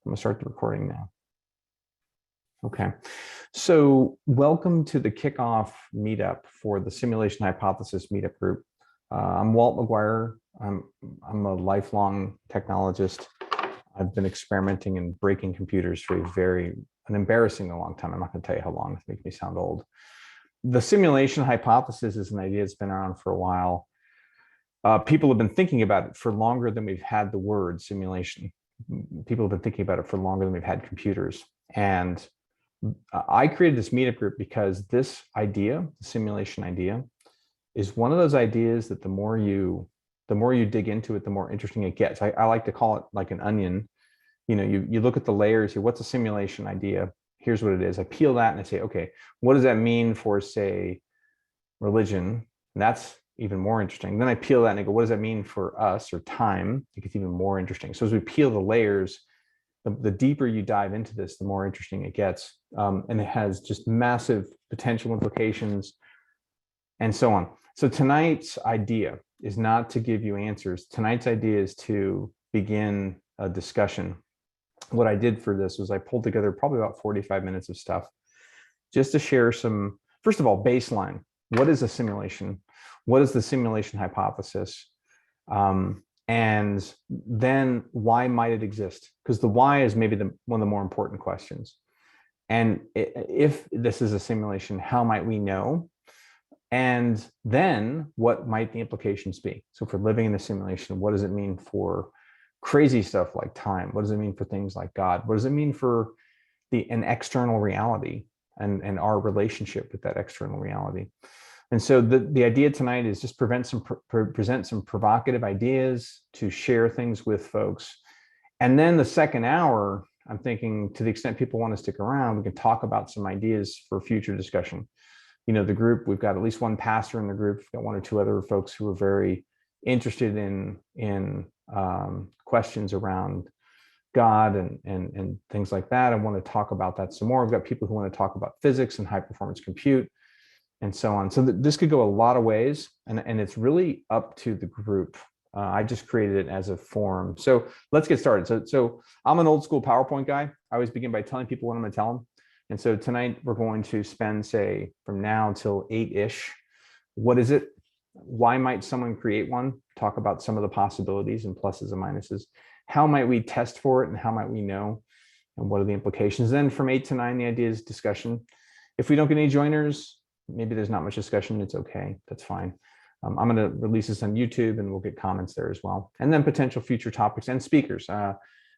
I'm gonna start the recording now. Okay, so welcome to the kickoff meetup for the Simulation Hypothesis Meetup Group. I'm Walt McGuire. I'm a lifelong technologist. I've been experimenting and breaking computers for an embarrassing long time. I'm not gonna tell you how long, it makes me sound old. The simulation hypothesis is an idea that's been around for a while. People have been thinking about it for longer than we've had the word simulation. People have been thinking about it for longer than we've had computers. And I created this meetup group because this idea, the simulation idea, is one of those ideas that the more you dig into it, the more interesting it gets. I like to call it like an onion. You know, you look at the layers here. What's a simulation idea? Here's what it is. I peel that and I say, okay, what does that mean for, say, religion? And that's even more interesting. Then I peel that and I go, what does that mean for us or time? It gets even more interesting. So as we peel the layers, the deeper you dive into this, the more interesting it gets. And it has just massive potential implications and so on. So tonight's idea is not to give you answers. Tonight's idea is to begin a discussion. What I did for this was I pulled together probably about 45 minutes of stuff just to share some, first of all, baseline. What is a simulation? What is the simulation hypothesis? And then why might it exist? Because the why is maybe one of the more important questions. And if this is a simulation, how might we know? And then what might the implications be? So if we're living in a simulation, what does it mean for crazy stuff like time? What does it mean for things like God? What does it mean for an external reality and our relationship with that external reality? And so the idea tonight is just present some provocative ideas to share things with folks. And then the second hour, I'm thinking, to the extent people want to stick around, we can talk about some ideas for future discussion. You know, the group, we've got at least one pastor in the group. We've got one or two other folks who are very interested in questions around God and things like that. I want to talk about that some more. We've got people who want to talk about physics and high performance compute and so on. So this could go a lot of ways, and it's really up to the group. I just created it as a forum. So let's get started. So I'm an old school PowerPoint guy. I always begin by telling people what I'm going to tell them. And so tonight we're going to spend, say, from now until 8-ish. What is it? Why might someone create one? Talk about some of the possibilities and pluses and minuses. How might we test for it and how might we know? And what are the implications? Then from 8 to 9, the idea is discussion. If we don't get any joiners, maybe there's not much discussion. It's okay. That's fine. I'm going to release this on YouTube and we'll get comments there as well. And then potential future topics and speakers.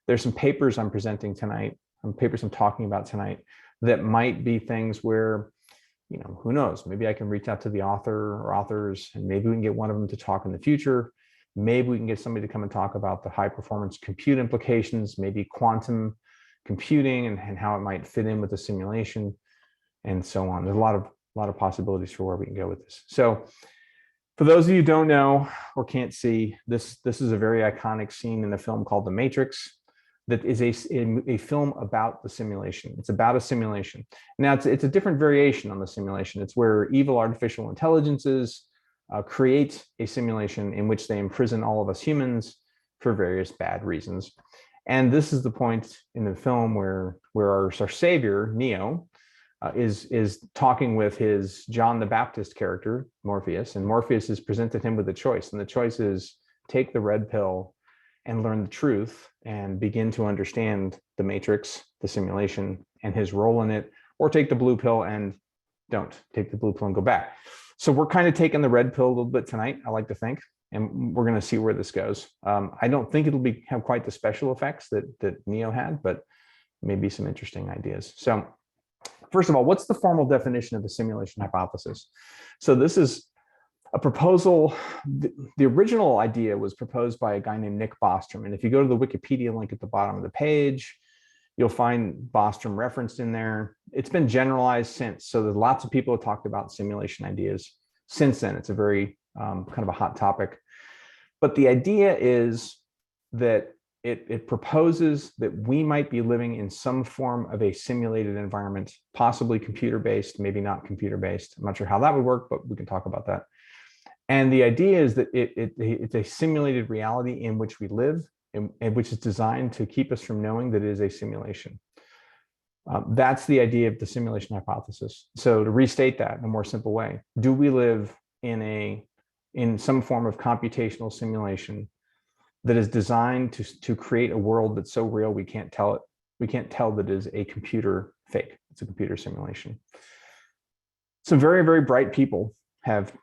There's some papers I'm presenting tonight, papers I'm talking about tonight that might be things where, you know, who knows, maybe I can reach out to the author or authors and maybe we can get one of them to talk in the future. Maybe we can get somebody to come and talk about the high performance compute implications, maybe quantum computing and how it might fit in with the simulation and so on. There's a lot of possibilities for where we can go with this. So for those of you who don't know or can't see, this is a very iconic scene in a film called The Matrix that is a film about the simulation. It's about a simulation. Now, it's a different variation on the simulation. It's where evil artificial intelligences create a simulation in which they imprison all of us humans for various bad reasons. And this is the point in the film where our savior, Neo, is talking with his John the Baptist character, Morpheus, and Morpheus has presented him with a choice. And the choice is take the red pill and learn the truth and begin to understand the matrix, the simulation, and his role in it, or take the blue pill and don't take the blue pill and go back. So we're kind of taking the red pill a little bit tonight, I like to think, and we're going to see where this goes. I don't think it'll have quite the special effects that Neo had, but maybe some interesting ideas. So first of all, what's the formal definition of a simulation hypothesis? So this is a proposal. The original idea was proposed by a guy named Nick Bostrom. And if you go to the Wikipedia link at the bottom of the page, you'll find Bostrom referenced in there. It's been generalized since. So there's lots of people who talked about simulation ideas since then. It's a very kind of a hot topic. But the idea is that it proposes that we might be living in some form of a simulated environment, possibly computer-based, maybe not computer-based. I'm not sure how that would work, but we can talk about that. And the idea is that it's a simulated reality in which we live, which is designed to keep us from knowing that it is a simulation. That's the idea of the simulation hypothesis. So to restate that in a more simple way, do we live in some form of computational simulation that is designed to create a world that's so real we can't tell it? We can't tell that it is a computer fake. It's a computer simulation. Some very, very bright people have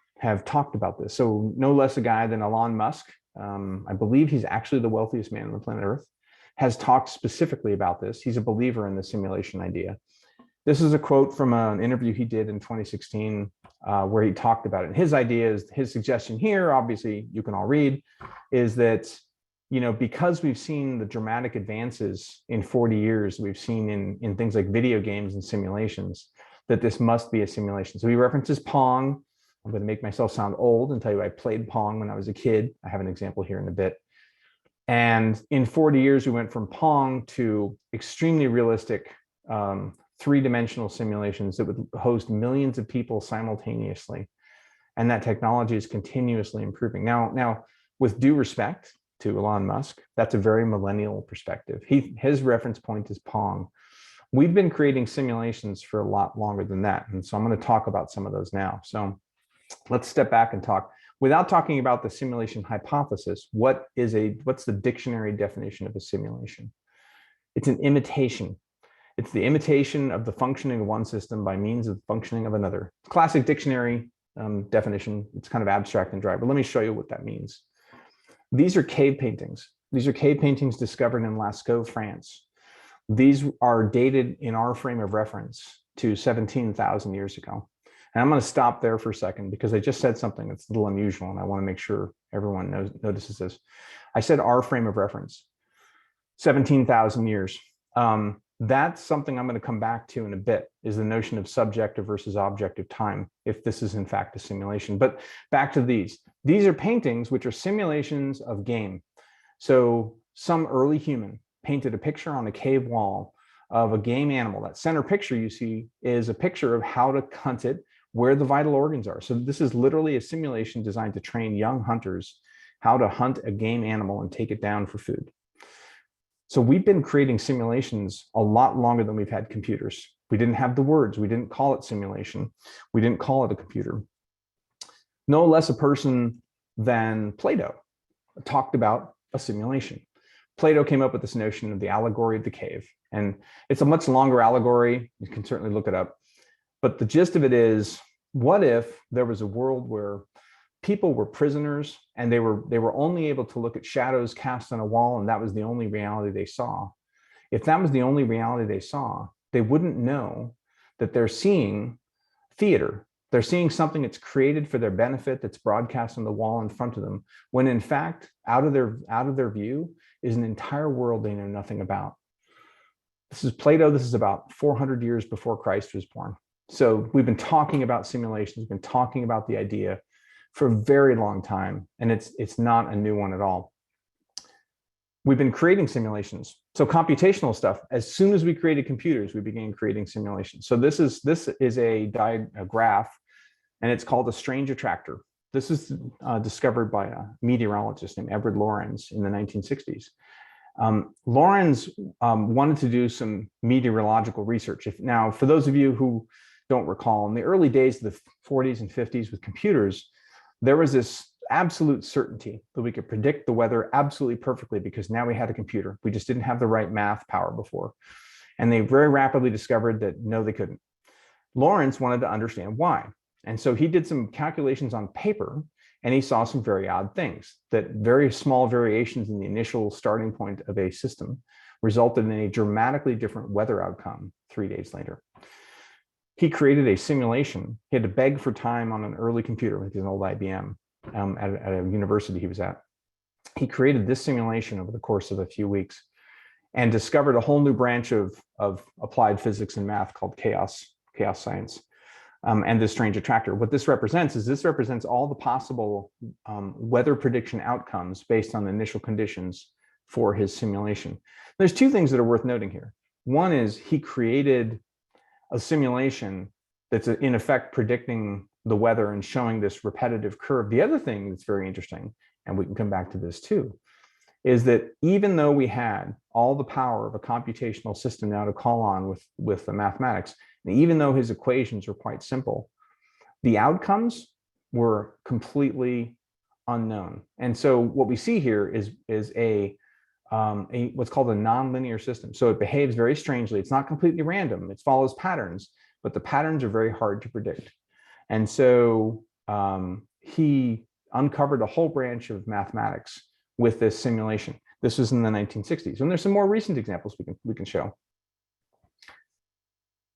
talked about this. So no less a guy than Elon Musk, I believe he's actually the wealthiest man on the planet Earth, has talked specifically about this. He's a believer in the simulation idea. This is a quote from an interview he did in 2016 where he talked about it. And his idea is, his suggestion here, obviously you can all read, is that, you know, because we've seen the dramatic advances in 40 years, we've seen in things like video games and simulations, that this must be a simulation. So he references Pong. I'm going to make myself sound old and tell you I played Pong when I was a kid. I have an example here in a bit. And in 40 years, we went from Pong to extremely realistic three-dimensional simulations that would host millions of people simultaneously. And that technology is continuously improving. Now, with due respect to Elon Musk, that's a very millennial perspective. His reference point is Pong. We've been creating simulations for a lot longer than that. And so I'm going to talk about some of those now. So let's step back and talk. Without talking about the simulation hypothesis, what's the dictionary definition of a simulation? It's an imitation. It's the imitation of the functioning of one system by means of functioning of another. Classic dictionary definition. It's kind of abstract and dry, but let me show you what that means. These are cave paintings. These are cave paintings discovered in Lascaux, France. These are dated in our frame of reference to 17,000 years ago. And I'm going to stop there for a second because I just said something that's a little unusual, and I want to make sure everyone notices this. I said our frame of reference, 17,000 years. That's something I'm going to come back to in a bit, is the notion of subjective versus objective time, if this is in fact a simulation. But back to these. These are paintings which are simulations of game. So some early human painted a picture on a cave wall of a game animal. That center picture you see is a picture of how to hunt it, where the vital organs are. So this is literally a simulation designed to train young hunters how to hunt a game animal and take it down for food. So we've been creating simulations a lot longer than we've had computers. We didn't have the words. We didn't call it simulation. We didn't call it a computer. No less a person than Plato talked about a simulation. Plato came up with this notion of the allegory of the cave. And it's a much longer allegory. You can certainly look it up. But the gist of it is, what if there was a world where people were prisoners and they were only able to look at shadows cast on a wall, and that was the only reality they saw? If that was the only reality they saw, they wouldn't know that they're seeing theater. They're seeing something that's created for their benefit, that's broadcast on the wall in front of them, when in fact, out of their view is an entire world they know nothing about. This is Plato. This is about 400 years before Christ was born. So we've been talking about simulations, we've been talking about the idea for a very long time, and it's not a new one at all. We've been creating simulations. So computational stuff, as soon as we created computers, we began creating simulations. So this is a graph, and it's called a strange attractor. This is discovered by a meteorologist named Edward Lorenz in the 1960s. Lorenz wanted to do some meteorological research. Now, for those of you who don't recall, in the early days of the 40s and 50s with computers, there was this absolute certainty that we could predict the weather absolutely perfectly because now we had a computer. We just didn't have the right math power before. And they very rapidly discovered that no, they couldn't. Lorenz wanted to understand why. And so he did some calculations on paper, and he saw some very odd things, that very small variations in the initial starting point of a system resulted in a dramatically different weather outcome 3 days later. He created a simulation. He had to beg for time on an early computer with an old IBM at a university he was at. He created this simulation over the course of a few weeks and discovered a whole new branch of applied physics and math called chaos science. And this strange attractor. What this represents all the possible weather prediction outcomes based on the initial conditions for his simulation. There's two things that are worth noting here. One is he created a simulation that's in effect predicting the weather and showing this repetitive curve. The other thing that's very interesting, and we can come back to this too, is that even though we had all the power of a computational system now to call on with the mathematics, and even though his equations were quite simple, the outcomes were completely unknown. And so what we see here is a what's called a nonlinear system. So it behaves very strangely. It's not completely random. It follows patterns, but the patterns are very hard to predict. And so he uncovered a whole branch of mathematics with this simulation. This was in the 1960s. And there's some more recent examples we can show.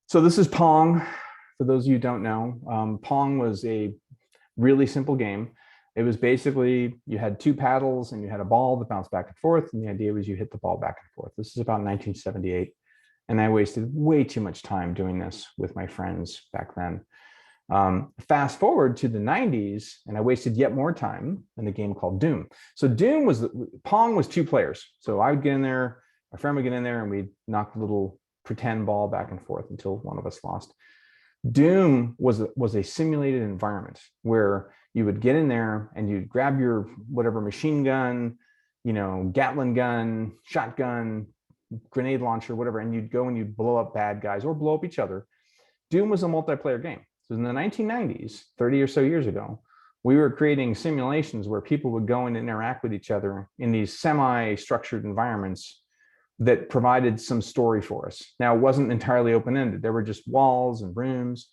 So this is Pong. For those of you who don't know, Pong was a really simple game. It was basically, you had two paddles and you had a ball that bounced back and forth. And the idea was you hit the ball back and forth. This is about 1978. And I wasted way too much time doing this with my friends back then. Fast forward to the 90s, and I wasted yet more time in a game called Doom. So Pong was two players. So I would get in there, my friend would get in there, and we'd knock the little pretend ball back and forth until one of us lost. Doom was a simulated environment where you would get in there and you'd grab your whatever machine gun, Gatling gun, shotgun, grenade launcher, whatever, and you'd go and you'd blow up bad guys or blow up each other. Doom was a multiplayer game. So in the 1990s, 30 or so years ago, we were creating simulations where people would go and interact with each other in these semi-structured environments that provided some story for us. Now, it wasn't entirely open-ended. There were just walls and rooms.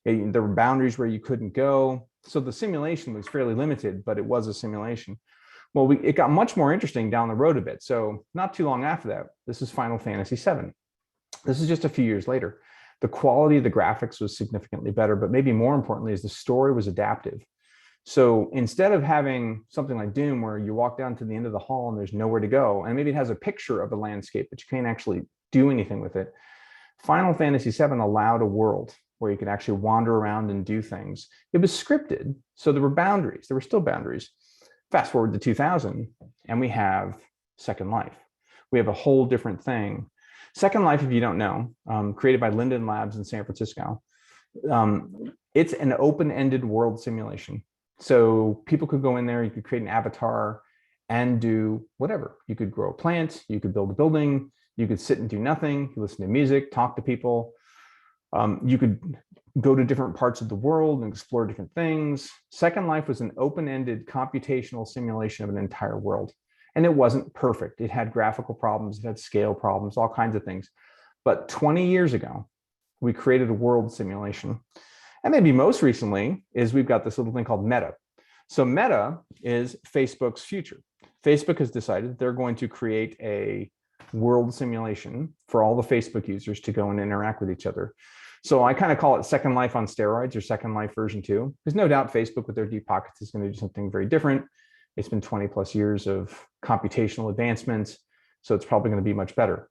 There were boundaries where you couldn't go. So the simulation was fairly limited, but it was a simulation. Well, it got much more interesting down the road a bit. So not too long after that, this is Final Fantasy VII. This is just a few years later. The quality of the graphics was significantly better, but maybe more importantly is the story was adaptive. So instead of having something like Doom where you walk down to the end of the hall and there's nowhere to go, and maybe it has a picture of the landscape, but you can't actually do anything with it, Final Fantasy VII allowed a world where you could actually wander around and do things. It was scripted, so there were boundaries. There were still boundaries. Fast forward to 2000, and we have Second Life. We have a whole different thing. Second Life, if you don't know, created by Linden Labs in San Francisco. It's an open-ended world simulation. So people could go in there, you could create an avatar and do whatever. You could grow a plant, you could build a building, you could sit and do nothing, you listen to music, talk to people. You could go to different parts of the world and explore different things. Second Life was an open-ended computational simulation of an entire world. And it wasn't perfect. It had graphical problems, it had scale problems, all kinds of things. But 20 years ago, we created a world simulation. And maybe most recently is we've got this little thing called Meta. So Meta is Facebook's future. Facebook has decided they're going to create a world simulation for all the Facebook users to go and interact with each other. So I kind of call it Second Life on steroids, or Second Life version 2. There's no doubt Facebook with their deep pockets is going to do something very different. It's been 20 plus years of computational advancements, so it's probably going to be much better.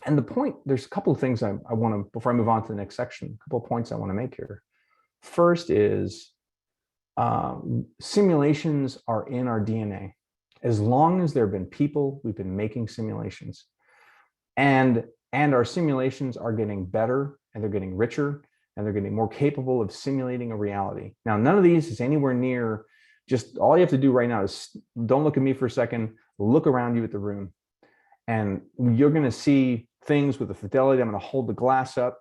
And the point, there's a couple of things I want to, before I move on to the next section, a couple of points I want to make here. First is simulations are in our DNA. As long as there have been people, we've been making simulations. And our simulations are getting better, and they're getting richer, and they're getting more capable of simulating a reality. Now, none of these is anywhere near, just all you have to do right now is don't look at me for a second, look around you at the room. And you're going to see things with the fidelity. I'm going to hold the glass up,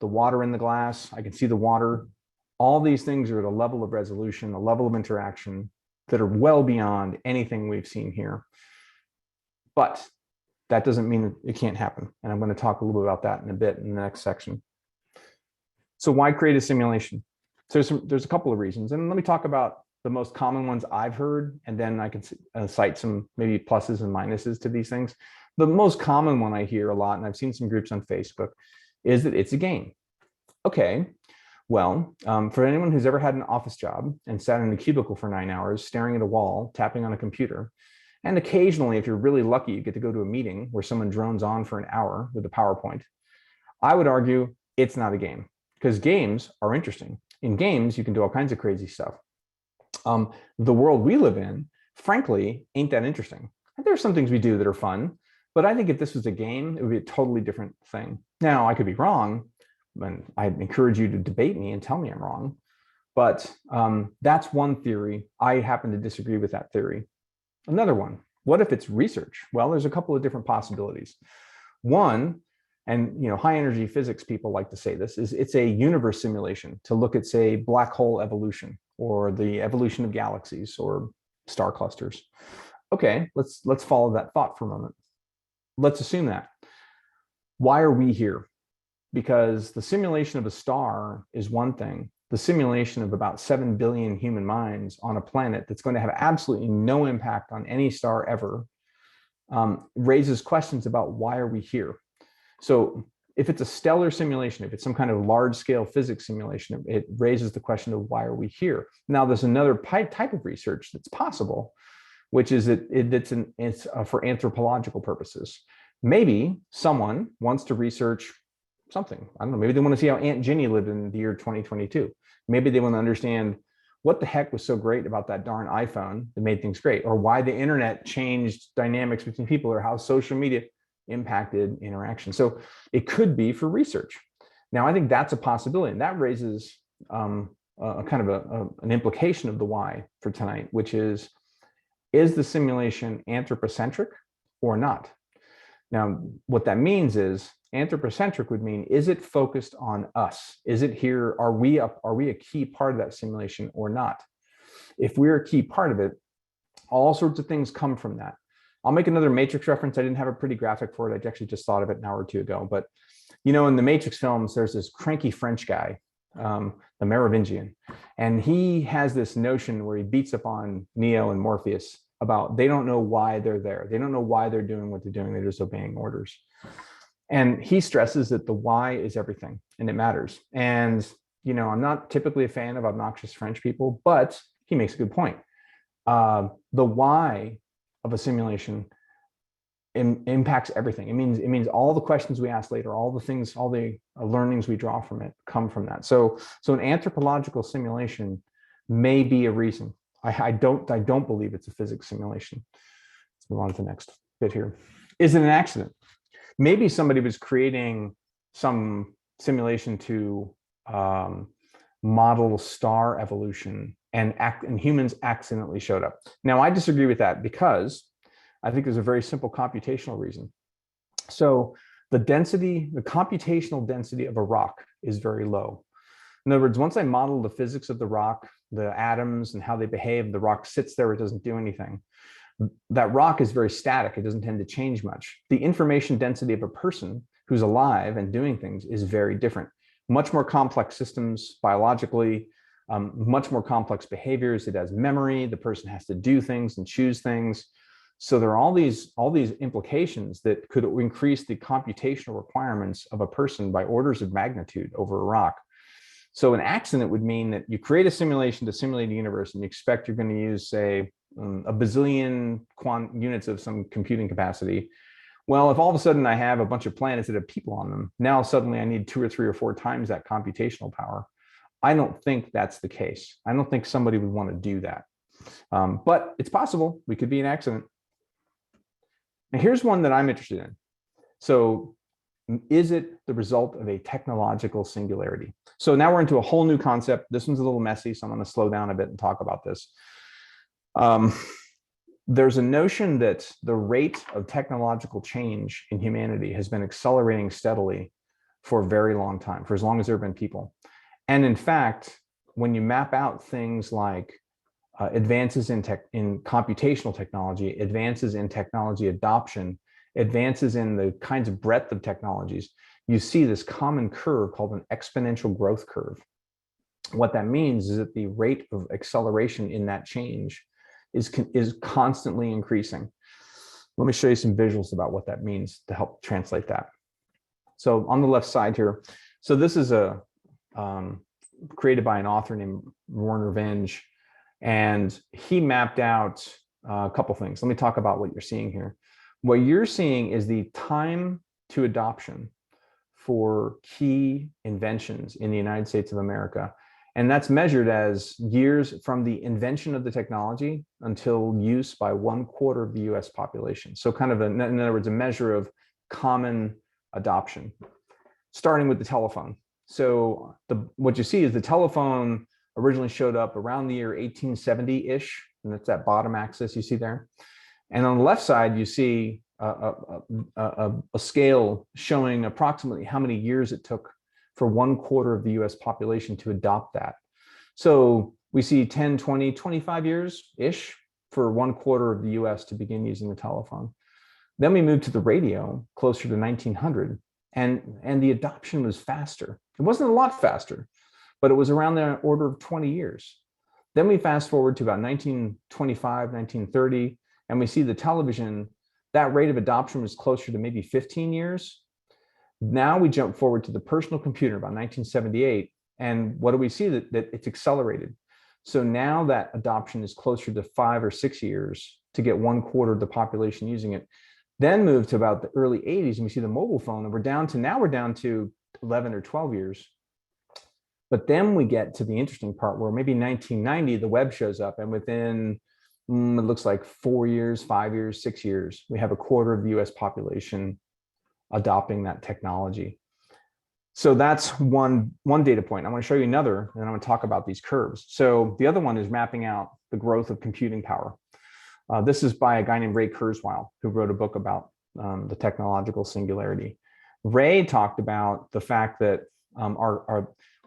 the water in the glass. I can see the water. All these things are at a level of resolution, a level of interaction that are well beyond anything we've seen here. But that doesn't mean that it can't happen. And I'm going to talk a little bit about that in a bit in the next section. So why create a simulation? So there's a couple of reasons. And let me talk about the most common ones I've heard, and then I can cite some maybe pluses and minuses to these things. The most common one I hear a lot, and I've seen some groups on Facebook, is that it's a game. Okay, well, for anyone who's ever had an office job and sat in a cubicle for 9 hours, staring at a wall, tapping on a computer, and occasionally, if you're really lucky, you get to go to a meeting where someone drones on for an hour with a PowerPoint, I would argue it's not a game, because games are interesting. In games, you can do all kinds of crazy stuff. The world we live in, frankly, ain't that interesting. There are some things we do that are fun, but I think if this was a game, it would be a totally different thing. Now, I could be wrong, and I encourage you to debate me and tell me I'm wrong, but that's one theory. I happen to disagree with that theory. Another one, What if it's research? Well, there's a couple of different possibilities. One, and high energy physics people like to say this, is it's a universe simulation to look at, say, black hole evolution or the evolution of galaxies or star clusters. Okay, let's follow that thought for a moment. Let's assume that. Why are we here? Because the simulation of a star is one thing. The simulation of about 7 billion human minds on a planet that's going to have absolutely no impact on any star ever raises questions about why are we here? So if it's a stellar simulation, if it's some kind of large scale physics simulation, it raises the question of why are we here? Now, there's another type of research that's possible, which is it's for anthropological purposes. Maybe someone wants to research something. I don't know, maybe they want to see how Aunt Ginny lived in the year 2022. Maybe they want to understand what the heck was so great about that darn iPhone that made things great, or why the internet changed dynamics between people, or how social media impacted interaction. So it could be for research. Now, I think that's a possibility, and that raises a kind of an implication of the why for tonight, which is the simulation anthropocentric or not? Now, what that means is anthropocentric would mean, is it focused on us? Is it here? Are we a key part of that simulation or not? If we're a key part of it, all sorts of things come from that. I'll make another Matrix reference. I didn't have a pretty graphic for it. I actually just thought of it an hour or two ago. But in the Matrix films, there's this cranky French guy, the Merovingian, and he has this notion where he beats up on Neo and Morpheus about they don't know why they're there. They don't know why they're doing what they're doing. They're just obeying orders. And he stresses that the why is everything and it matters. And, I'm not typically a fan of obnoxious French people, but he makes a good point. The why of a simulation impacts everything. It means all the questions we ask later, all the learnings we draw from it come from that. So an anthropological simulation may be a reason. I don't believe it's a physics simulation. Let's move on to the next bit here. Is it an accident? Maybe somebody was creating some simulation to model star evolution, and humans accidentally showed up. Now, I disagree with that because I think there's a very simple computational reason. So the computational density of a rock is very low. In other words, once I model the physics of the rock, the atoms and how they behave, the rock sits there, it doesn't do anything. That rock is very static. It doesn't tend to change much. The information density of a person who's alive and doing things is very different. Much more complex systems biologically, much more complex behaviors. It has memory. The person has to do things and choose things. So there are all these implications that could increase the computational requirements of a person by orders of magnitude over a rock. So an accident would mean that you create a simulation to simulate a universe and you expect you're going to use, say, a bazillion units of some computing capacity. Well, if all of a sudden I have a bunch of planets that have people on them, now suddenly I need 2 or 3 or 4 times that computational power. I don't think that's the case. I don't think somebody would want to do that. But it's possible. We could be an accident. Now, here's one that I'm interested in. So is it the result of a technological singularity? So now we're into a whole new concept. This one's a little messy, so I'm going to slow down a bit and talk about this. There's a notion that the rate of technological change in humanity has been accelerating steadily for a very long time, for as long as there have been people. And in fact, when you map out things like advances in computational technology, advances in technology adoption, advances in the kinds of breadth of technologies, you see this common curve called an exponential growth curve. What that means is that the rate of acceleration in that change is constantly increasing. Let me show you some visuals about what that means to help translate that. So on the left side here, so this is created by an author named Werner Vinge, and he mapped out a couple things. Let me talk about what you're seeing here. What you're seeing is the time to adoption for key inventions in the United States of America. And that's measured as years from the invention of the technology until use by 1/4 of the US population. So kind of, in other words, a measure of common adoption, starting with the telephone. So what you see is the telephone originally showed up around the year 1870-ish, and that's that bottom axis you see there. And on the left side, you see a scale showing approximately how many years it took for 1/4 of the US population to adopt that. So we see 10, 20, 25 years-ish for 1/4 of the US to begin using the telephone. Then we moved to the radio closer to 1900, and the adoption was faster. It wasn't a lot faster, but it was around the order of 20 years. Then we fast forward to about 1925, 1930, and we see the television, that rate of adoption was closer to maybe 15 years. Now we jump forward to the personal computer about 1978, and what do we see? That it's accelerated. So now that adoption is closer to 5 or 6 years to get 1/4 of the population using it. Then move to about the early 80s, and we see the mobile phone, and we're down to 11 or 12 years. But then we get to the interesting part where maybe 1990, the web shows up, and within, it looks like 4 years, 5 years, 6 years, we have 1/4 of the US population adopting that technology. So that's one data point. I want to show you another, and I'm going to talk about these curves. So the other one is mapping out the growth of computing power. This is by a guy named Ray Kurzweil, who wrote a book about the technological singularity. Ray talked about the fact that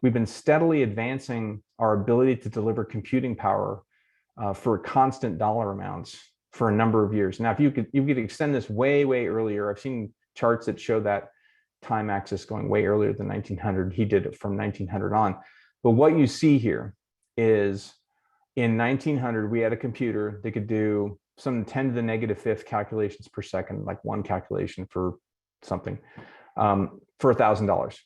we've been steadily advancing our ability to deliver computing power for constant dollar amounts for a number of years. Now, if you could extend this way, way earlier. I've seen charts that show that time axis going way earlier than 1900. He did it from 1900 on. But what you see here is in 1900, we had a computer that could do some 10 to the -5 calculations per second, like one calculation for something, for $1,000.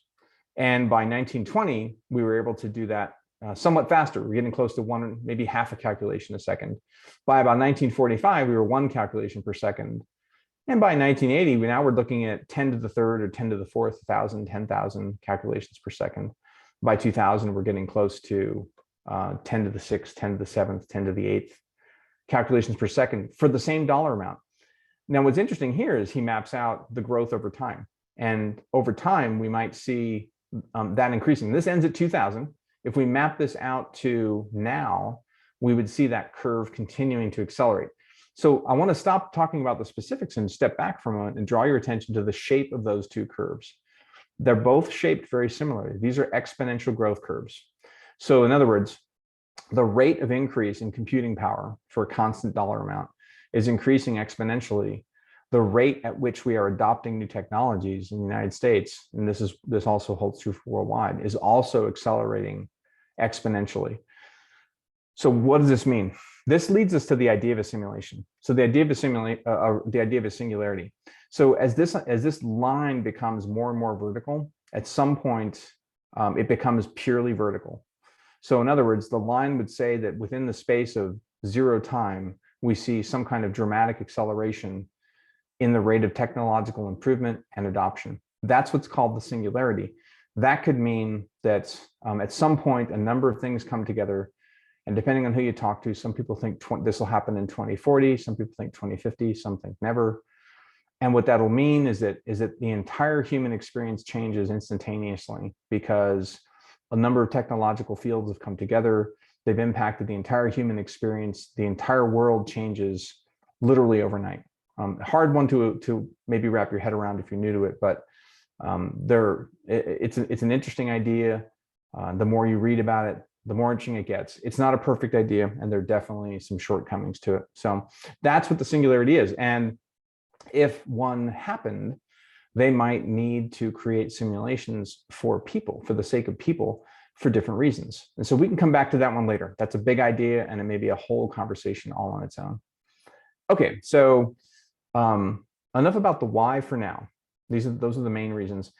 And by 1920, we were able to do that somewhat faster. We're getting close to one, maybe half a calculation a second. By about 1945, we were 1 calculation per second. And by 1980, now we're looking at 10 to the 3rd or 10 to the 4th, 1,000, 10,000 calculations per second. By 2000, we're getting close to 10 to the 6th, 10 to the 7th, 10 to the 8th calculations per second for the same dollar amount. Now, what's interesting here is he maps out the growth over time. And over time, we might see that increasing. This ends at 2000. If we map this out to now, we would see that curve continuing to accelerate. So I want to stop talking about the specifics and step back for a moment and draw your attention to the shape of those two curves. They're both shaped very similarly. These are exponential growth curves. So in other words, the rate of increase in computing power for a constant dollar amount is increasing exponentially. The rate at which we are adopting new technologies in the United States, and this also holds true for worldwide, is also accelerating exponentially. So what does this mean? This leads us to the idea of a simulation. So the idea of a singularity. So as this line becomes more and more vertical, at some point it becomes purely vertical. So in other words, the line would say that within the space of 0 time, we see some kind of dramatic acceleration in the rate of technological improvement and adoption. That's what's called the singularity. That could mean that at some point, a number of things come together. And depending on who you talk to, some people think this will happen in 2040, some people think 2050, some think never. And what that'll mean is that the entire human experience changes instantaneously because a number of technological fields have come together. They've impacted the entire human experience. The entire world changes literally overnight. Hard one to maybe wrap your head around if you're new to it, but it's an interesting idea. The more you read about it, the more interesting it gets. It's not a perfect idea, and there are definitely some shortcomings to it. So that's what the singularity is. And if one happened, they might need to create simulations for people, for the sake of people, for different reasons. And so we can come back to that one later. That's a big idea, and it may be a whole conversation all on its own. Okay, so enough about the why for now. Those are the main reasons.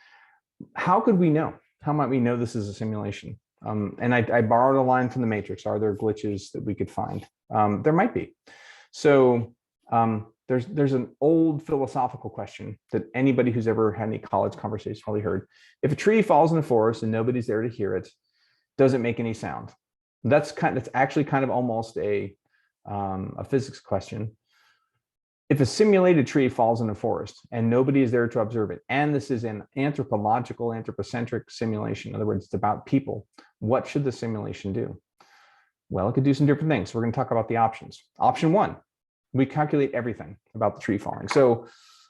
How could we know? How might we know this is a simulation? And I borrowed a line from the Matrix. Are there glitches that we could find? There might be. So there's an old philosophical question that anybody who's ever had any college conversations probably heard. If a tree falls in the forest and nobody's there to hear it, does it make any sound? That's actually kind of almost a physics question. If a simulated tree falls in a forest and nobody is there to observe it, and this is an anthropocentric simulation, in other words, it's about people, what should the simulation do? Well, it could do some different things. We're going to talk about the options. Option 1, We calculate everything about the tree falling. So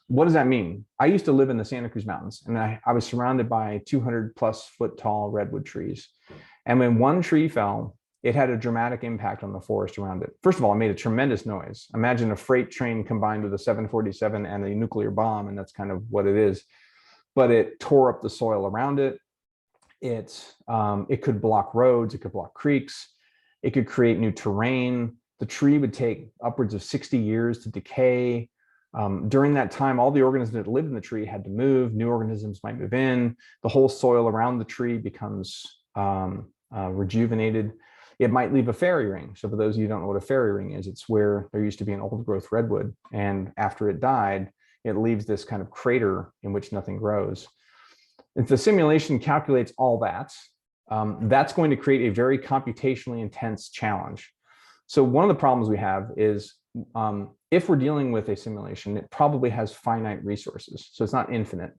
what does that mean? I used to live in the Santa Cruz Mountains, and I was surrounded by 200 plus foot tall redwood trees. And when one tree fell, it had a dramatic impact on the forest around it. First of all, it made a tremendous noise. Imagine a freight train combined with a 747 and a nuclear bomb, and that's kind of what it is. But it tore up the soil around it. It could block roads, it could block creeks, it could create new terrain. The tree would take upwards of 60 years to decay. During that time, all the organisms that lived in the tree had to move. New organisms might move in. The whole soil around the tree becomes rejuvenated. It might leave a fairy ring. So for those of you who don't know what a fairy ring is, it's where there used to be an old growth redwood. And after it died, it leaves this kind of crater in which nothing grows. If the simulation calculates all that, that's going to create a very computationally intense challenge. So one of the problems we have is if we're dealing with a simulation, it probably has finite resources. So it's not infinite.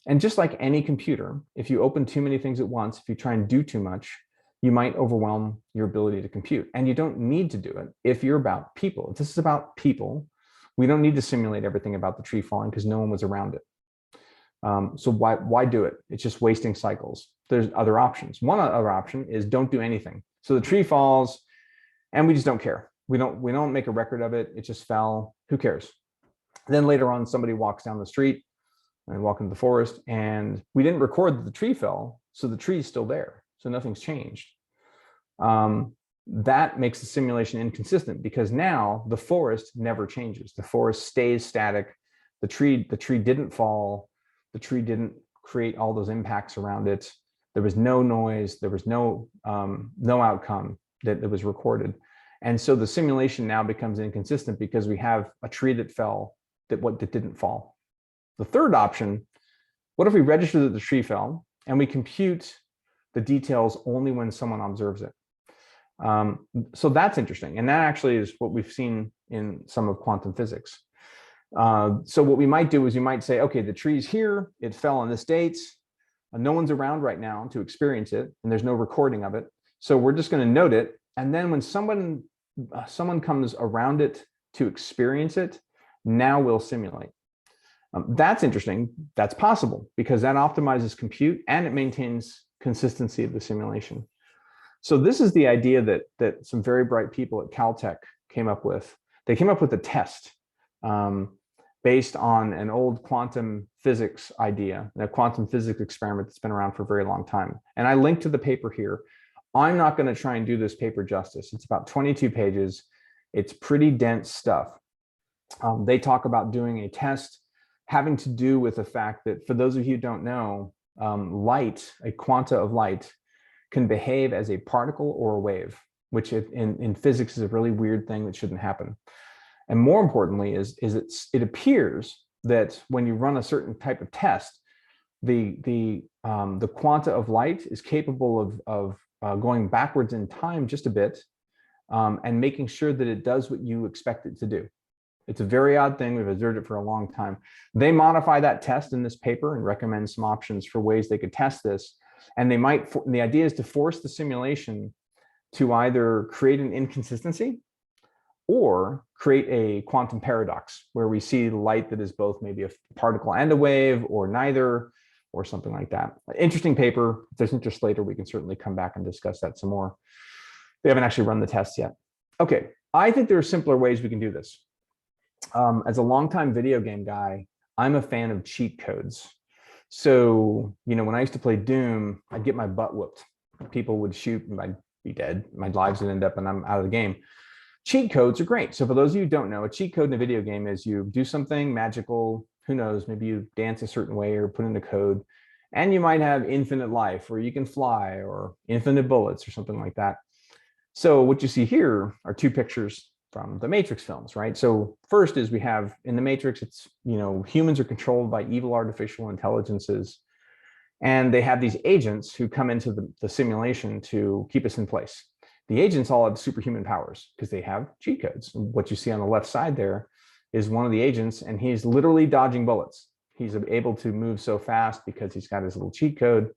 And just like any computer, if you open too many things at once, if you try and do too much, you might overwhelm your ability to compute. And you don't need to do it if you're about people. If this is about people, we don't need to simulate everything about the tree falling because no one was around it. So why do it? It's just wasting cycles. There's other options. One other option is don't do anything. So the tree falls and we just don't care. We don't make a record of it. It just fell. Who cares? Then later on, somebody walks down the street and walk into the forest, and we didn't record that the tree fell. So the tree is still there. So nothing's changed. That makes the simulation inconsistent because now the forest never changes. The forest stays static. The tree didn't fall. The tree didn't create all those impacts around it. There was no noise. There was no outcome that was recorded. And so the simulation now becomes inconsistent because we have a tree that fell that didn't fall. The third option, what if we register that the tree fell and we compute the details only when someone observes it? So that's interesting. And that actually is what we've seen in some of quantum physics. So what we might do is we might say, okay, the tree's here, it fell on this date, no one's around right now to experience it, and there's no recording of it. So we're just going to note it. And then when someone comes around it to experience it, now we'll simulate. That's interesting. That's possible because that optimizes compute and it maintains consistency of the simulation. So this is the idea that some very bright people at Caltech came up with. They came up with a test based on an old quantum physics idea, a quantum physics experiment that's been around for a very long time. And I linked to the paper here. I'm not going to try and do this paper justice. It's about 22 pages. It's pretty dense stuff. They talk about doing a test having to do with the fact that, for those of you who don't know, light, a quanta of light, can behave as a particle or a wave, which in physics is a really weird thing that shouldn't happen. And more importantly it appears that when you run a certain type of test, the quanta of light is capable of going backwards in time just a bit and making sure that it does what you expect it to do. It's a very odd thing. We've observed it for a long time. They modify that test in this paper and recommend some options for ways they could test this. And the idea is to force the simulation to either create an inconsistency or create a quantum paradox where we see light that is both maybe a particle and a wave or neither or something like that. Interesting paper. If there's interest later, we can certainly come back and discuss that some more. They haven't actually run the tests yet. Okay, I think there are simpler ways we can do this. As a longtime video game guy, I'm a fan of cheat codes. So, when I used to play Doom, I'd get my butt whooped. People would shoot and I'd be dead. My lives would end up and I'm out of the game. Cheat codes are great. So for those of you who don't know, a cheat code in a video game is you do something magical, who knows, maybe you dance a certain way or put in the code, and you might have infinite life or you can fly or infinite bullets or something like that. So what you see here are two pictures from the Matrix films, right? So first is we have in the Matrix, it's, humans are controlled by evil artificial intelligences, and they have these agents who come into the simulation to keep us in place. The agents all have superhuman powers because they have cheat codes. And what you see on the left side there is one of the agents, and he's literally dodging bullets. He's able to move so fast because he's got his little cheat code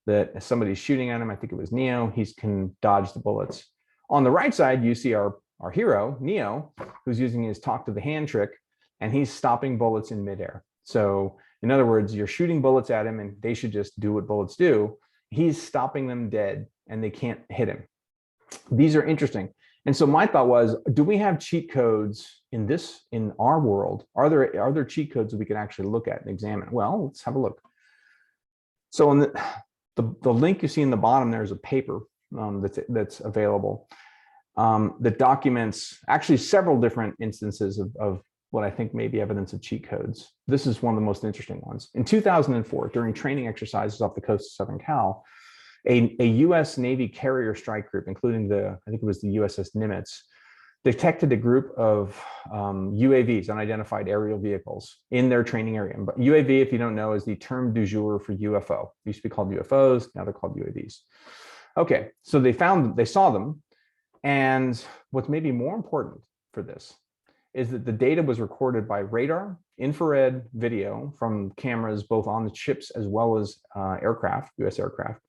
that if somebody's shooting at him, I think it was Neo, he can dodge the bullets. On the right side, you see our our hero, Neo, who's using his talk to the hand trick, and he's stopping bullets in midair. So in other words, you're shooting bullets at him and they should just do what bullets do. He's stopping them dead and they can't hit him. These are interesting. And so my thought was, do we have cheat codes in our world? Are there cheat codes that we can actually look at and examine? Well, let's have a look. So on the link you see in the bottom, there's a paper that's available that documents actually several different instances of what I think may be evidence of cheat codes. This is one of the most interesting ones. In 2004, during training exercises off the coast of Southern Cal, a US Navy carrier strike group, including I think it was the USS Nimitz, detected a group of UAVs, unidentified aerial vehicles, in their training area. But UAV, if you don't know, is the term du jour for UFO. It used to be called UFOs, now they're called UAVs. Okay, so they saw them, and what's maybe more important for this is that the data was recorded by radar, infrared video from cameras both on the ships as well as aircraft, US aircraft,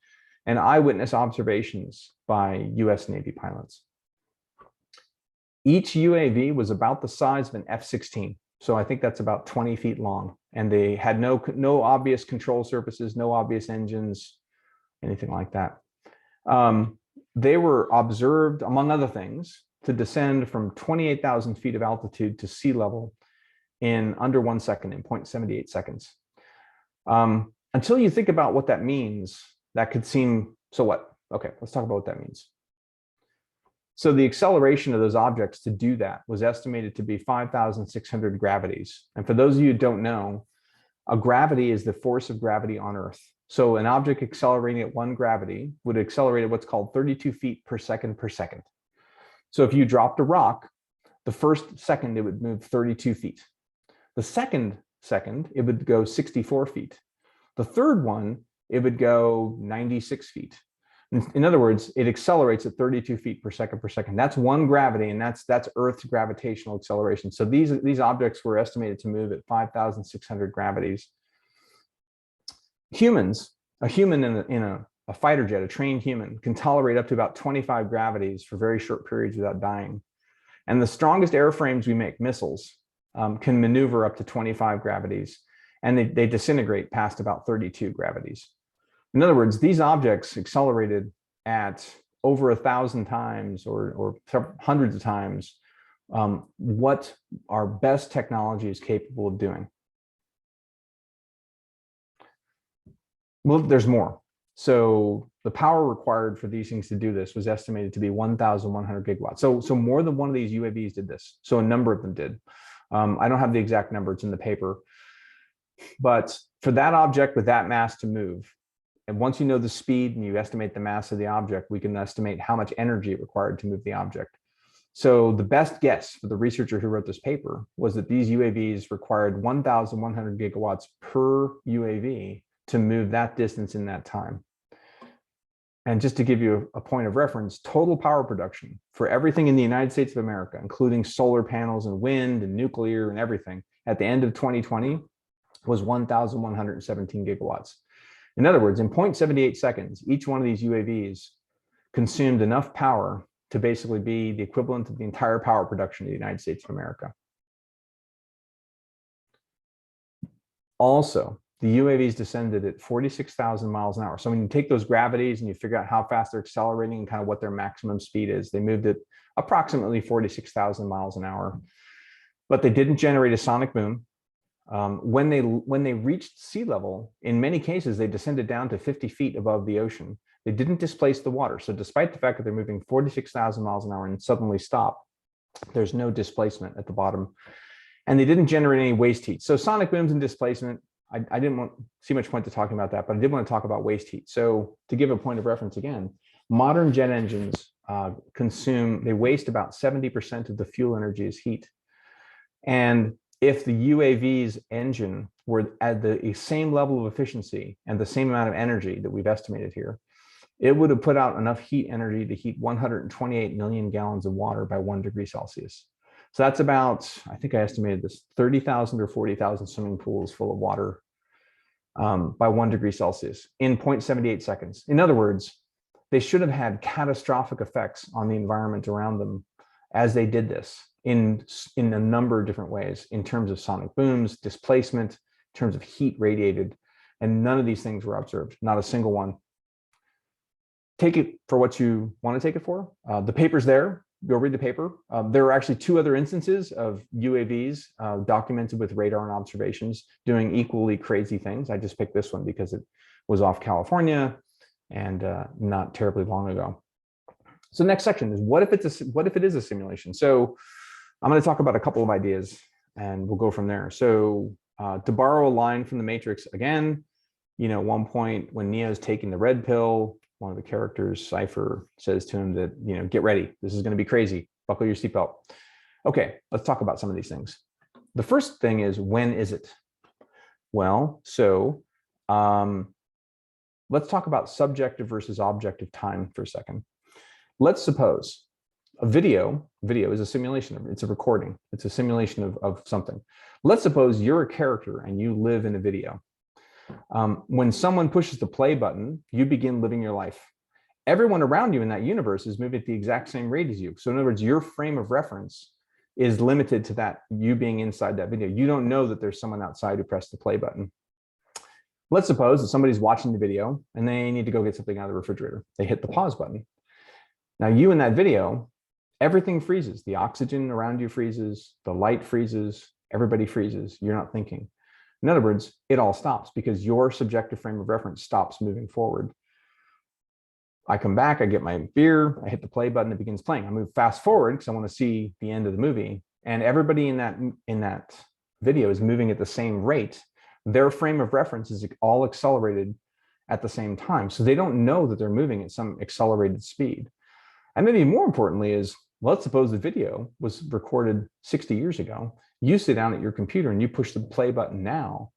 and eyewitness observations by US Navy pilots. Each UAV was about the size of an F-16. So I think that's about 20 feet long. And they had no obvious control surfaces, no obvious engines, anything like that. They were observed, among other things, to descend from 28,000 feet of altitude to sea level in under 1 second, in 0.78 seconds. Until you think about what that means, that could seem, so what? Okay, let's talk about what that means. So the acceleration of those objects to do that was estimated to be 5,600 gravities. And for those of you who don't know, a gravity is the force of gravity on Earth. So an object accelerating at 1 gravity would accelerate at what's called 32 feet per second per second. So if you dropped a rock, the first second it would move 32 feet. The second, it would go 64 feet. The third one, it would go 96 feet. In other words, it accelerates at 32 feet per second per second. That's 1 gravity, and that's Earth's gravitational acceleration. So these objects were estimated to move at 5,600 gravities. Humans, a human in a fighter jet, a trained human, can tolerate up to about 25 gravities for very short periods without dying. And the strongest airframes we make, missiles, can maneuver up to 25 gravities, and they disintegrate past about 32 gravities. In other words, these objects accelerated at over 1,000 times or hundreds of times what our best technology is capable of doing. Well, there's more. So the power required for these things to do this was estimated to be 1,100 gigawatts. So more than one of these UAVs did this. So a number of them did. I don't have the exact number, it's in the paper. But for that object with that mass to move, and once you know the speed and you estimate the mass of the object, we can estimate how much energy required to move the object. So the best guess for the researcher who wrote this paper was that these UAVs required 1,100 gigawatts per UAV to move that distance in that time. And just to give you a point of reference, total power production for everything in the United States of America, including solar panels and wind and nuclear and everything, at the end of 2020 was 1,117 gigawatts. In other words, in 0.78 seconds, each one of these UAVs consumed enough power to basically be the equivalent of the entire power production of the United States of America. Also, the UAVs descended at 46,000 miles an hour. So when you take those gravities and you figure out how fast they're accelerating and kind of what their maximum speed is, they moved at approximately 46,000 miles an hour. But they didn't generate a sonic boom. When they reached sea level, in many cases, they descended down to 50 feet above the ocean. They didn't displace the water. So despite the fact that they're moving 46,000 miles an hour and suddenly stop, there's no displacement at the bottom. And they didn't generate any waste heat. So sonic booms and displacement, I didn't see much point to talking about that, but I did want to talk about waste heat. So to give a point of reference again, modern jet engines they waste about 70% of the fuel energy as heat. And if the UAV's engine were at the same level of efficiency and the same amount of energy that we've estimated here, it would have put out enough heat energy to heat 128 million gallons of water by 1 degree Celsius. So that's about, I think I estimated this, 30,000 or 40,000 swimming pools full of water by 1 degree Celsius in 0.78 seconds. In other words, they should have had catastrophic effects on the environment around them as they did this in a number of different ways, in terms of sonic booms, displacement, in terms of heat radiated, and none of these things were observed, not a single one. Take it for what you want to take it for. The paper's there. Go read the paper. There are actually 2 other instances of UAVs documented with radar and observations doing equally crazy things. I just picked this one because it was off California and not terribly long ago. So next section is what if it is a simulation? So I'm going to talk about a couple of ideas and we'll go from there. So to borrow a line from the Matrix again, at one point when Neo's taking the red pill, one of the characters, Cypher, says to him that, get ready. This is going to be crazy. Buckle your seatbelt. Okay, let's talk about some of these things. The first thing is, when is it? Well, so let's talk about subjective versus objective time for a second. Let's suppose a video is a simulation. It's a recording. It's a simulation of something. Let's suppose you're a character and you live in a video. When someone pushes the play button, you begin living your life. Everyone around you in that universe is moving at the exact same rate as you. So in other words, your frame of reference is limited to that, you being inside that video. You don't know that there's someone outside who pressed the play button. Let's suppose that somebody's watching the video and they need to go get something out of the refrigerator. They hit the pause button. Now you in that video, everything freezes. The oxygen around you freezes, the light freezes, everybody freezes. You're not thinking. In other words, it all stops because your subjective frame of reference stops moving forward. I come back, I get my beer, I hit the play button, it begins playing. I move fast forward because I want to see the end of the movie. And everybody in that video is moving at the same rate. Their frame of reference is all accelerated at the same time. So they don't know that they're moving at some accelerated speed. And maybe more importantly is, let's suppose the video was recorded 60 years ago. You sit down at your computer and you push the play button now.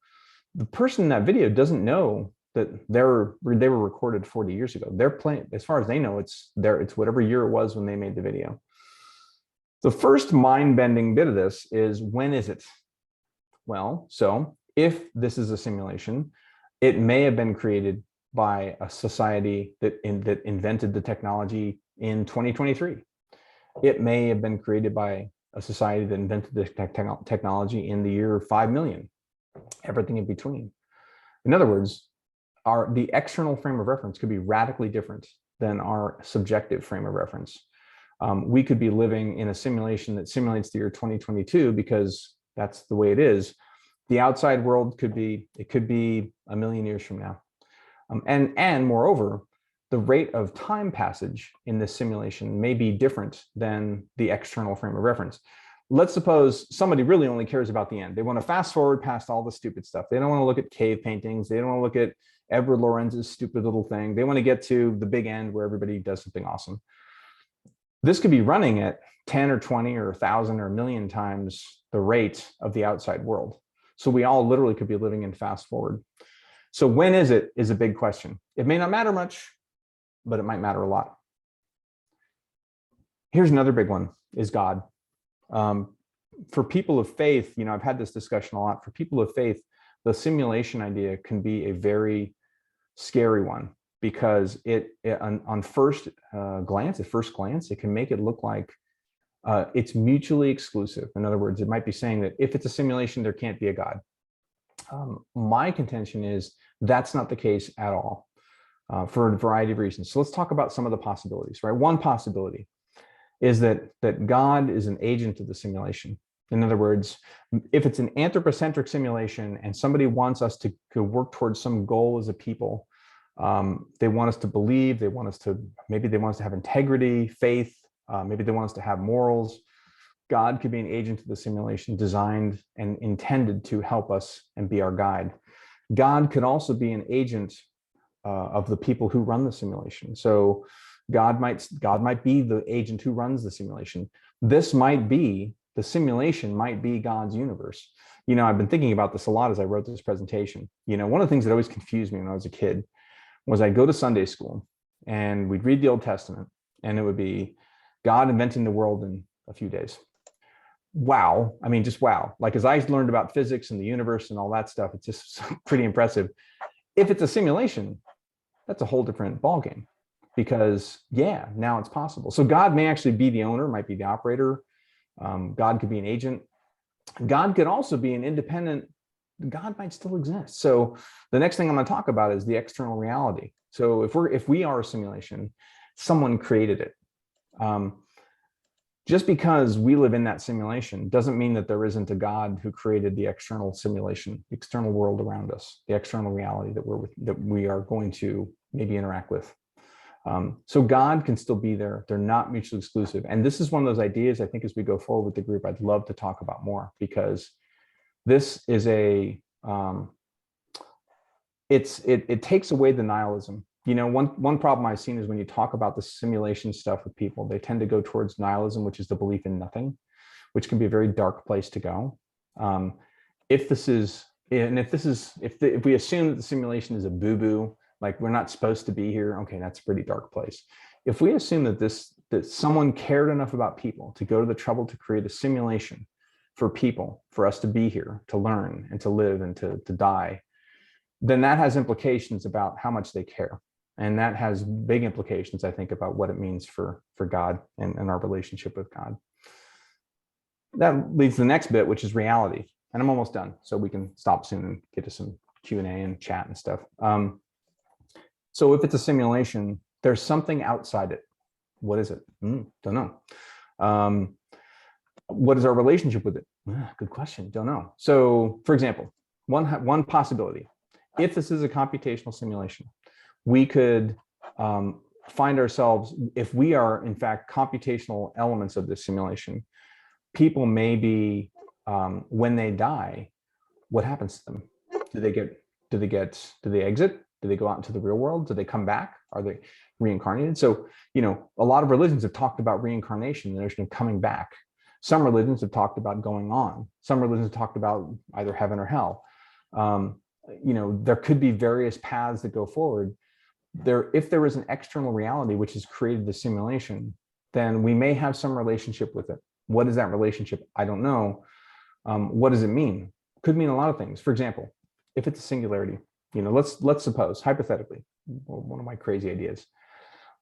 The person in that video doesn't know that they were recorded 40 years ago. They're playing, as far as they know, it's whatever year it was when they made the video. The first mind-bending bit of this is, when is it? Well, so if this is a simulation, it may have been created by a society that invented the technology in 2023. It may have been created by a society that invented the technology in the year 5 million, everything in between. In other words, the external frame of reference could be radically different than our subjective frame of reference. We could be living in a simulation that simulates the year 2022 because that's the way it is. The outside world could be a million years from now. And moreover, the rate of time passage in this simulation may be different than the external frame of reference. Let's suppose somebody really only cares about the end. They want to fast forward past all the stupid stuff. They don't want to look at cave paintings. They don't want to look at Edward Lorenz's stupid little thing. They want to get to the big end where everybody does something awesome. This could be running at 10 or 20 or 1,000 or 1,000,000 times the rate of the outside world. So we all literally could be living in fast forward. So when is it is a big question. It may not matter much, but it might matter a lot. Here's another big one, is God. For people of faith, I've had this discussion a lot. For people of faith, the simulation idea can be a very scary one because on first glance, it can make it look like it's mutually exclusive. In other words, it might be saying that if it's a simulation, there can't be a God. My contention is that's not the case at all, for a variety of reasons. So let's talk about some of the possibilities, right? One possibility is that God is an agent of the simulation. In other words, if it's an anthropocentric simulation and somebody wants us to work towards some goal as a people, they want us to believe, maybe they want us to have integrity, faith, maybe they want us to have morals. God could be an agent of the simulation designed and intended to help us and be our guide. God could also be an agent of the people who run the simulation. So God might be the agent who runs the simulation. The simulation might be God's universe. I've been thinking about this a lot as I wrote this presentation. One of the things that always confused me when I was a kid was I'd go to Sunday school and we'd read the Old Testament and it would be God inventing the world in a few days. Wow. I mean, just wow. Like, as I learned about physics and the universe and all that stuff, it's just pretty impressive. If it's a simulation, that's a whole different ballgame. because yeah, now it's possible. So God may actually be the owner, might be the operator. God could be an agent. God could also be an independent. God might still exist. So the next thing I'm going to talk about is the external reality. So if we are a simulation, someone created it. Just because we live in that simulation doesn't mean that there isn't a God who created the external simulation, the external world around us, the external reality that we are going to maybe interact with. So God can still be there. They're not mutually exclusive. And this is one of those ideas, I think, as we go forward with the group, I'd love to talk about more, because this is it takes away the nihilism. You know, one problem I've seen is when you talk about the simulation stuff with people, they tend to go towards nihilism, which is the belief in nothing, which can be a very dark place to go. If we assume that the simulation is a boo-boo, like we're not supposed to be here, okay, that's a pretty dark place. If we assume that someone cared enough about people to go to the trouble to create a simulation for people, for us to be here, to learn and to live and to die, then that has implications about how much they care. And that has big implications, I think, about what it means for God and our relationship with God. That leads to the next bit, which is reality. And I'm almost done, so we can stop soon and get to some Q&A and chat and stuff. So if it's a simulation, there's something outside it. What is it? Don't know. What is our relationship with it? Good question. Don't know. So, for example, one possibility, if this is a computational simulation, we could find ourselves, if we are in fact computational elements of this simulation, people may be, when they die, what happens to them? Do they exit? Do they go out into the real world? Do they come back? Are they reincarnated? So, you know, a lot of religions have talked about reincarnation, the notion of coming back. Some religions have talked about going on. Some religions have talked about either heaven or hell. You know, there could be various paths that go forward. If there is an external reality which has created the simulation, then we may have some relationship with it. What is that relationship? I don't know. What does it mean? Could mean a lot of things. For example, if it's a singularity, you know, let's suppose, hypothetically, one of my crazy ideas,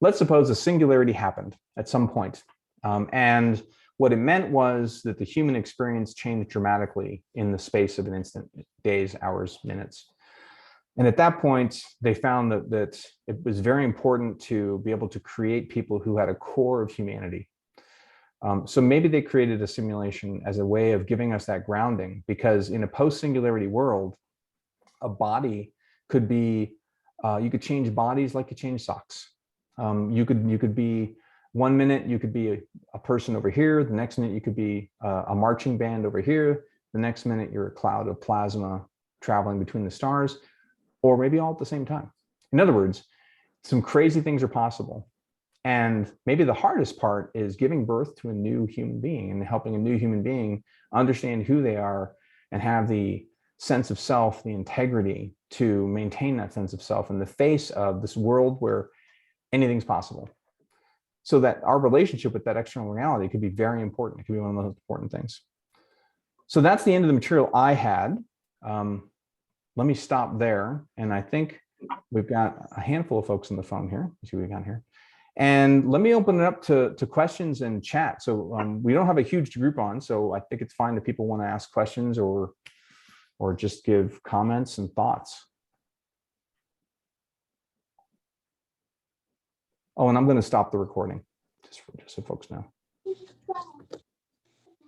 let's suppose a singularity happened at some point, and what it meant was that the human experience changed dramatically in the space of an instant, days, hours, minutes. And at that point, they found that it was very important to be able to create people who had a core of humanity. So maybe they created a simulation as a way of giving us that grounding, because in a post-singularity world, a body could be, you could change bodies like you change socks. You could be, 1 minute you could be a person over here, the next minute you could be a marching band over here, the next minute you're a cloud of plasma traveling between the stars, or maybe all at the same time. In other words, some crazy things are possible. And maybe the hardest part is giving birth to a new human being and helping a new human being understand who they are and have the sense of self, the integrity to maintain that sense of self in the face of this world where anything's possible. So that our relationship with that external reality could be very important. It could be one of the most important things. So that's the end of the material I had. Let me stop there. And I think we've got a handful of folks on the phone here. Let's see what we got here. And let me open it up to questions and chat. So we don't have a huge group on, so I think it's fine if people want to ask questions or just give comments and thoughts. Oh, and I'm going to stop the recording, just so folks know.